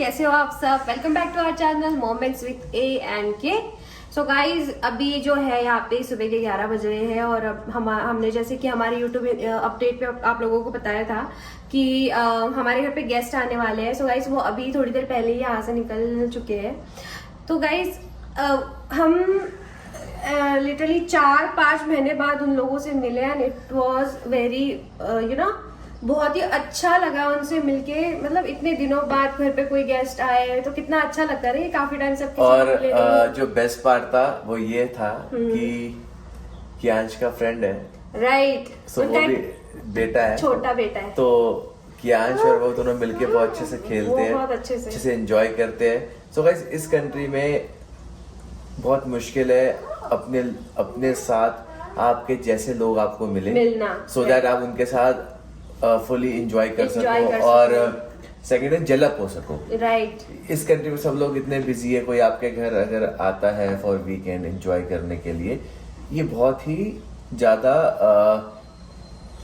कैसे हो आप सब। Welcome back to our channel moments with A and K. So guys अभी जो है यहाँ पे सुबह के 11 बज रहे हैं और अब हमने जैसे कि हमारे यूट्यूब अपडेट पे आप लोगों को बताया था कि हमारे घर पे गेस्ट आने वाले हैं। सो गाइज वो अभी थोड़ी देर पहले ही यहाँ से निकल चुके हैं। तो गाइज हम लिटरली 4-5 महीने बाद उन लोगों से मिले एंड इट वॉज वेरी बहुत ही अच्छा लगा उनसे मिलके। मतलब इतने दिनों बाद घर पे कोई गेस्ट आए तो कितना अच्छा लगता है। काफी टाइम से और जो बेस्ट पार्ट था वो ये था कि कियांश का फ्रेंड है, राइट। सो वो भी बेटा है, छोटा बेटा है। तो कियांश और वो दोनों मिलके बहुत अच्छे से खेलते हैं, बहुत अच्छे से एंजॉय करते हैं। सो गाइस इस कंट्री में बहुत मुश्किल है अपने साथ आपके जैसे लोग आपको मिलना, सो दैट आप उनके साथ फुली एंजॉय कर सको और सेकंड है जेलअप हो सको। राइट। इस कंट्री में सब लोग इतने बिजी है, कोई आपके घर अगर आता है फॉर वीकेंड एंजॉय करने के लिए, ये बहुत ही ज्यादा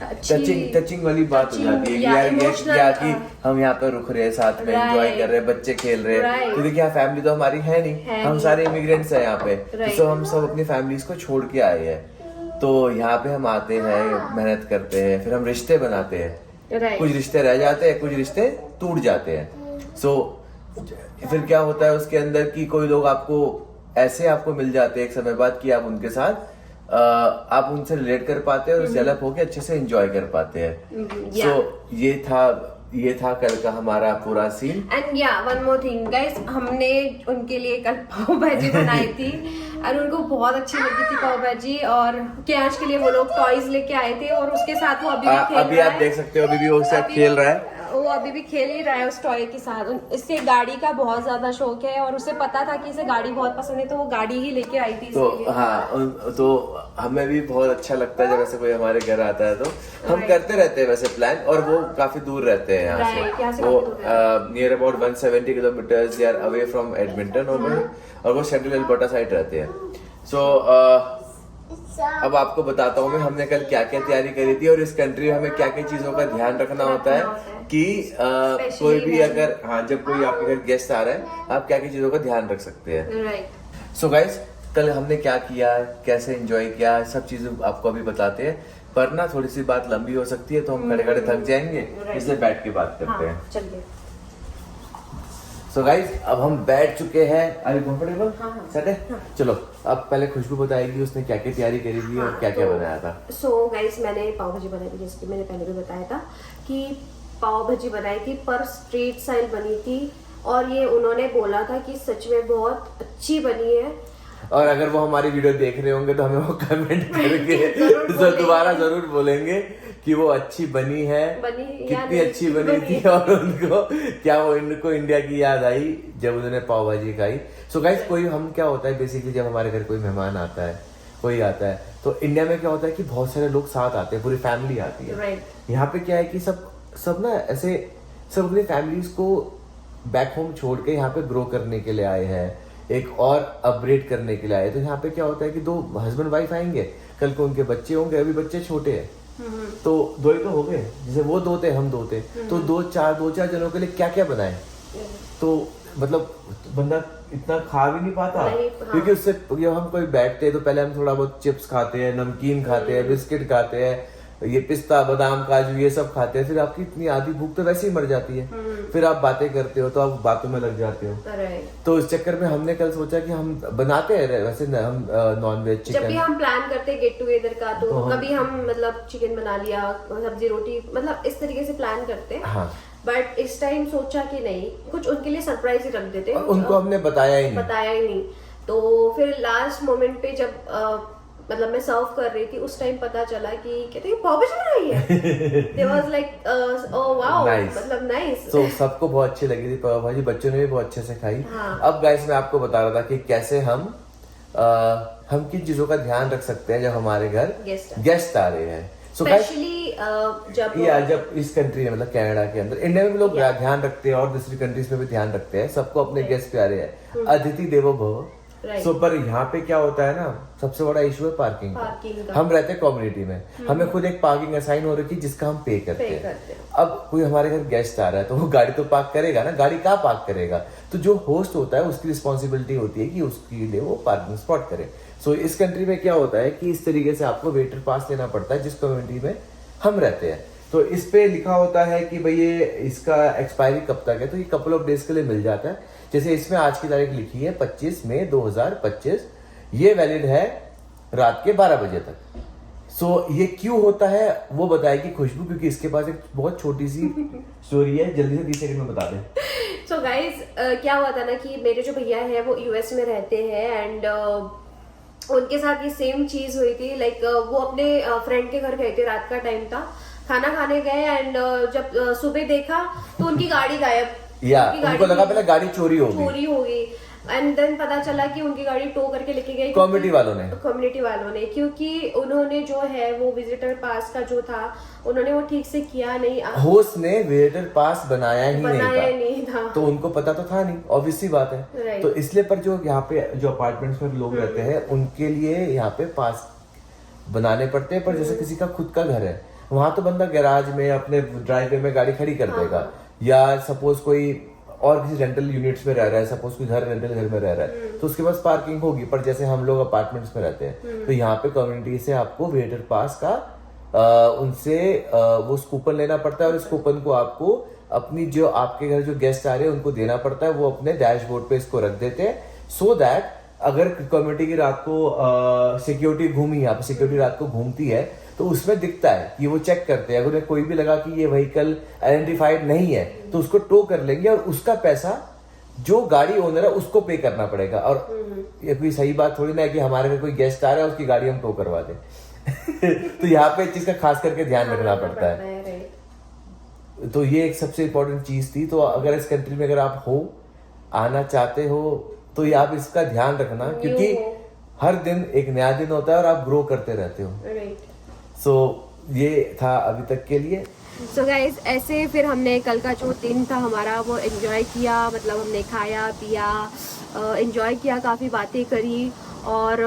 टचिंग वाली बात हो जाती है कि यार कि हम यहाँ पे रुक रहे हैं, साथ में एंजॉय कर रहे हैं, बच्चे खेल रहे हैं। तो देखिए फैमिली तो हमारी है नहीं, हम सारे इमिग्रेंट्स हैं यहाँ पे, तो हम सब अपनी फैमिलीज को छोड़ के आए हैं। तो यहाँ पे हम आते हैं, मेहनत करते हैं, फिर हम रिश्ते बनाते हैं। कुछ रिश्ते रह जाते हैं, कुछ रिश्ते टूट जाते हैं। सो फिर क्या होता है उसके अंदर कि कोई लोग आपको मिल जाते हैं एक समय बाद कि आप उनके साथ आप उनसे रिलेट कर पाते हैं और डेवलप होके अच्छे से एंजॉय कर पाते हैं। सो ये था कल का हमारा पूरा सीन। एंड या वन मोर थिंग गाइस, हमने उनके लिए कल पाव भाजी बनाई थी और उनको बहुत अच्छी लगी थी पाव भाजी। और कियांश के लिए वो लोग टॉयज लेके आए थे और उसके साथ वो अभी आप देख सकते हो अभी भी वो साथ खेल रहा है, वो अभी भी खेल ही रहा है उस टॉय के साथ। इससे गाड़ी का बहुत ज्यादा शौक है और उसे पता था कि इसे गाड़ी बहुत पसंद है, तो वो गाड़ी ही लेके आई थी। तो हाँ, तो हमें भी बहुत अच्छा लगता है जब ऐसे कोई हमारे घर आता है। तो हम करते रहते हैं वैसे प्लान, और वो काफी दूर रहते हैं यहाँ से। वो near about 170 kilometres they are away from Edmonton और वो सेंट्रल एल्बर्टा साइड रहते हैं। सो अब आपको बताता हूँ मैं हमने कल क्या क्या तैयारी करी थी और इस कंट्री में हमें क्या क्या चीजों का ध्यान रखना होता है कि कोई भी अगर जब कोई आपके घर गेस्ट आ रहा है आप क्या क्या चीजों का ध्यान रख सकते हैं। सो गाइस कल हमने क्या किया, कैसे एंजॉय किया, सब चीजें आपको अभी बताते हैं, पर ना थोड़ी सी बात लंबी हो सकती है तो हम खड़े खड़े थक जाएंगे, इसलिए बैठ के बात करते हैं। चलिए। सो गाइज अब हम बैठ चुके हैं, आर यू कंफर्टेबल? सेट है? चलो अब पहले खुशबू बताएगी उसने क्या क्या तैयारी करी थी और क्या क्या बनाया था। सो गाइज मैंने पाव भाजी बनाई थी, जैसे कि मैंने पहले भी बताया था कि पाव भाजी बनाई थी पर स्ट्रीट स्टाइल बनी थी और ये उन्होंने बोला था कि सच में बहुत अच्छी बनी है। और अगर वो हमारी वीडियो देख रहे होंगे तो हमें वो कमेंट करके दोबारा जरूर बोलेंगे कि वो अच्छी बनी है, कितनी अच्छी बनी थी और उनको इंडिया की याद आई जब उन्होंने पाव भाजी खाई। सो गाइस हम क्या होता है बेसिकली जब हमारे घर कोई मेहमान आता है, कोई आता है, तो इंडिया में क्या होता है कि बहुत सारे लोग साथ आते हैं, पूरी फैमिली आती है। यहाँ पे क्या है कि सब ना ऐसे सब अपनी फैमिलीज को बैक होम छोड़ के यहाँ पे ग्रो करने के लिए आए हैं, एक और अपग्रेड करने के लिए आए। तो यहाँ पे क्या होता है कि 2 हस्बैंड वाइफ आएंगे, कल को उनके बच्चे होंगे, अभी बच्चे छोटे हैं तो 2 ही तो हो गए, जैसे वो 2 थे हम 2 थे, तो 2-4 जनों के लिए क्या क्या बनाए। तो मतलब बंदा इतना खा भी नहीं पाता क्योंकि उससे जब हम कोई बैठते हैं तो पहले हम थोड़ा बहुत चिप्स खाते हैं, नमकीन खाते हैं, बिस्किट खाते हैं, ये पिस्ता बादाम काजू ये सब खाते हैं, फिर आपकी इतनी आधी भूख तो वैसे ही मर जाती है। फिर आप बातें करते हो तो आप बातों में लग जाते हो। तो इस चक्कर में हमने कल सोचा कि हम बनाते हैं वैसे हम नॉन वेज चिकन। जब भी हम प्लान करते हैं गेट टुगेदर का तो कभी हम मतलब चिकन बना लिया, सब्जी रोटी, मतलब इस तरीके से प्लान करते हैं। बट इस टाइम सोचा कि नहीं, कुछ उनके लिए सरप्राइज ही रख देते। उनको हमने बताया ही नहीं। तो फिर लास्ट मोमेंट पे जब मतलब मैं सर्व कर रही थी उस टाइम पता चला कि कहते हैं पाव भाजी बनाई है। They was like, oh wow, मतलब nice। तो सबको बहुत अच्छी लगी थी पाव भाजी, बच्चों ने भी बहुत अच्छे से खाई। अब गाइस मैं आपको बता रहा था कि कैसे हम किन चीजों का ध्यान रख सकते हैं जब हमारे घर गेस्ट आ रहे हैं। स्पेशली जब इस कंट्री में मतलब कनाडा के अंदर, इंडिया में भी लोग ध्यान रखते हैं और दूसरी कंट्रीज में भी ध्यान रखते हैं, सबको अपने गेस्ट प्यारे हैं। अतिथि देवो भव, सो पर यहाँ पे क्या होता है ना, सबसे बड़ा इशू है पार्किंग का। हम रहते हैं कम्युनिटी में, हमें खुद एक पार्किंग असाइन हो रखी है जिसका हम पे करते हैं। अब कोई हमारे घर गेस्ट आ रहा है तो वो गाड़ी तो पार्क करेगा ना, गाड़ी कहाँ पार्क करेगा? तो जो होस्ट होता है उसकी रिस्पॉन्सिबिलिटी होती है कि उसके लिए वो पार्किंग स्पॉट करे। सो इस कंट्री में क्या होता है कि इस तरीके से आपको वेटर पास लेना पड़ता है जिस कम्युनिटी में हम रहते हैं। तो इस पे लिखा होता है कि भाई ये इसका एक्सपायरी कब तक है, तो ये कपल ऑफ डेज के लिए मिल जाता है। जैसे इसमें आज की तारीख लिखी है 25 मई 2025, ये वैलिड है रात के 12 बजे तक। सो ये क्यों होता है वो बताएगी खुशबू, क्योंकि इसके पास एक बहुत छोटी सी स्टोरी है, जल्दी से 30 सेकंड में बता दें। सो गाइज क्या हुआ था ना कि मेरे जो भैया है वो यूएस में रहते हैं एंड उनके साथ ये सेम चीज हुई थी। लाइक वो अपने फ्रेंड के घर गए थे, रात का टाइम था, खाना खाने गए एंड जब सुबह देखा तो उनकी गाड़ी गायब। उनको लगा पहले गाड़ी चोरी हो गई एंड देन पता चला कि उनकी गाड़ी टो करके लेके गए कम्युनिटी वालों ने, क्योंकि उन्होंने जो है वो विजिटर पास का जो था उन्होंने वो ठीक से किया नहीं। होस्ट ने विजिटर पास बनाया ही नहीं था, तो उनको पता तो था नहीं, ऑब्वियस सी बात है। तो इसलिए पर जो यहाँ पे जो अपार्टमेंट्स में लोग रहते हैं उनके लिए यहाँ पे पास बनाने पड़ते हैं। पर जैसे किसी का खुद का घर है, वहां तो बंदा गैराज में अपने ड्राइववे में गाड़ी खड़ी कर देगा, या सपोज कोई और किसी रेंटल यूनिट्स में रह रहा है, सपोज कोई घर रेंटल घर में रह रहा है तो उसके पास पार्किंग होगी। पर जैसे हम लोग अपार्टमेंट्स में रहते हैं तो यहाँ पे कम्युनिटी से आपको वेटर पास का उनसे वो कूपन लेना पड़ता है, और इस कूपन को आपको अपनी जो आपके घर जो गेस्ट आ रहे हैं उनको देना पड़ता है। वो अपने डैशबोर्ड पे इसको रख देते हैं, सो दैट अगर कम्युनिटी की रात को सिक्योरिटी घूमी, यहाँ पे सिक्योरिटी रात को घूमती है तो उसमें दिखता है कि वो चेक करते हैं। अगर उन्हें कोई भी लगा कि ये व्हीकल आइडेंटिफाइड नहीं है तो उसको टो कर लेंगे, और उसका पैसा जो गाड़ी ओनर है उसको पे करना पड़ेगा। और ये कोई सही बात थोड़ी ना है कि हमारे घर कोई गेस्ट आ रहा है उसकी गाड़ी हम टो करवा दें। तो यहाँ पे इस चीज का खास करके ध्यान रखना पड़ता है। तो ये एक सबसे इम्पोर्टेंट चीज थी। तो अगर इस कंट्री में अगर आप हो, आना चाहते हो, तो ये आप इसका ध्यान रखना, क्योंकि हर दिन एक नया दिन होता है और आप ग्रो करते रहते हो। सो ये था अभी तक के लिए। सो गाइज ऐसे फिर हमने कल का जो दिन था हमारा वो एंजॉय किया, मतलब हमने खाया पिया, एंजॉय किया, काफी बातें करी और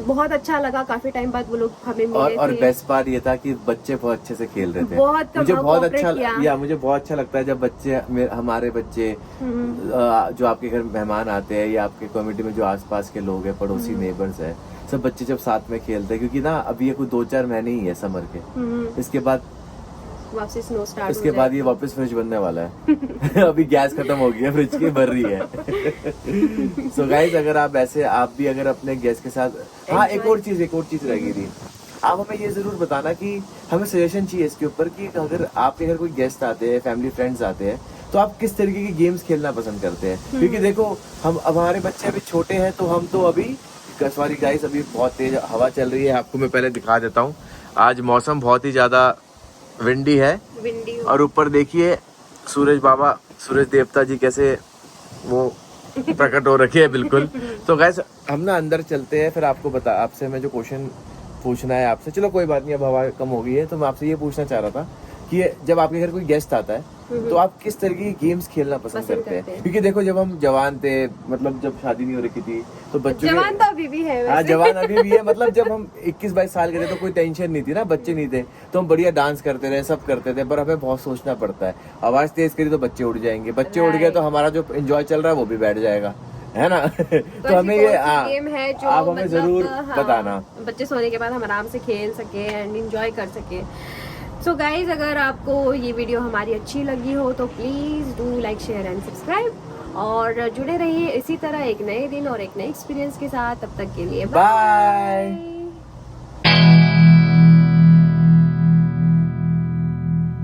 बहुत अच्छा लगा। काफी टाइम बाद वो लोग हमें मिले और बेस्ट पार्ट ये था कि बच्चे बहुत अच्छे से खेल रहे थे। मुझे बहुत अच्छा लगता है जब बच्चे, हमारे बच्चे जो आपके घर मेहमान आते हैं या आपके कम्युनिटी में जो आसपास के लोग हैं, पड़ोसी नेबर्स है, सब बच्चे जब साथ में खेलते हैं। क्योंकि ना अभी ये कोई 2-4 महीने ही है समर के, इसके बाद वापस स्नो स्टार्ट, इसके बाद ये वापस फ्रिज बनने वाला है। अभी गैस खत्म हो गई है, फ्रिज की भर रही है। सो गाइस अगर आप ऐसे आप भी अगर अपने गेस्ट के साथ, हाँ एक और चीज रह गई थी, आप हमें ये जरूर बताना कि हमें सजेशन चाहिए इसके ऊपर कि अगर आपके घर कोई गेस्ट आते हैं, फैमिली फ्रेंड्स आते हैं, तो आप किस तरीके की गेम्स खेलना पसंद करते हैं। क्योंकि देखो अब हमारे बच्चे अभी छोटे हैं, तो हम तो अभी सॉरी गाइस अभी बहुत तेज हवा चल रही है। आपको मैं पहले दिखा देता हूँ, आज मौसम बहुत ही ज्यादा विंडी है, और ऊपर देखिए सूरज देवता जी कैसे वो प्रकट हो रखे हैं बिल्कुल। तो गाइस हम ना अंदर चलते हैं, फिर आपसे मैं जो क्वेश्चन पूछना है आपसे, चलो कोई बात नहीं अब हवा कम हो गई है, तो मैं आपसे ये पूछना चाह रहा था कि जब आपके घर कोई गेस्ट आता है तो आप किस तरीके की गेम्स खेलना पसंद करते हैं। क्योंकि देखो जब हम जवान थे, मतलब जब शादी नहीं हो रखी थी, तो बच्चों जवान तो अभी भी है, हाँ जवान अभी भी है, मतलब जब हम 21-22 साल के थे तो कोई टेंशन नहीं थी ना, बच्चे नहीं थे, तो हम बढ़िया डांस करते थे, सब करते थे। पर हमें बहुत सोचना पड़ता है, आवाज तेज करी तो बच्चे उड़ जाएंगे, बच्चे उड़ गए तो हमारा जो एंजॉय चल रहा है वो भी बैठ जाएगा, है ना। तो हमें ये गेम है जो आप हमें जरूर बताना, बच्चे सोने के बाद हम आराम से खेल सके एंड एंजॉय कर सके। सो गाइज अगर आपको ये वीडियो हमारी अच्छी लगी हो तो please do like share and subscribe, और जुड़े रहिए इसी तरह एक नए दिन और एक नए एक्सपीरियंस के साथ। तब तक के लिए बाय।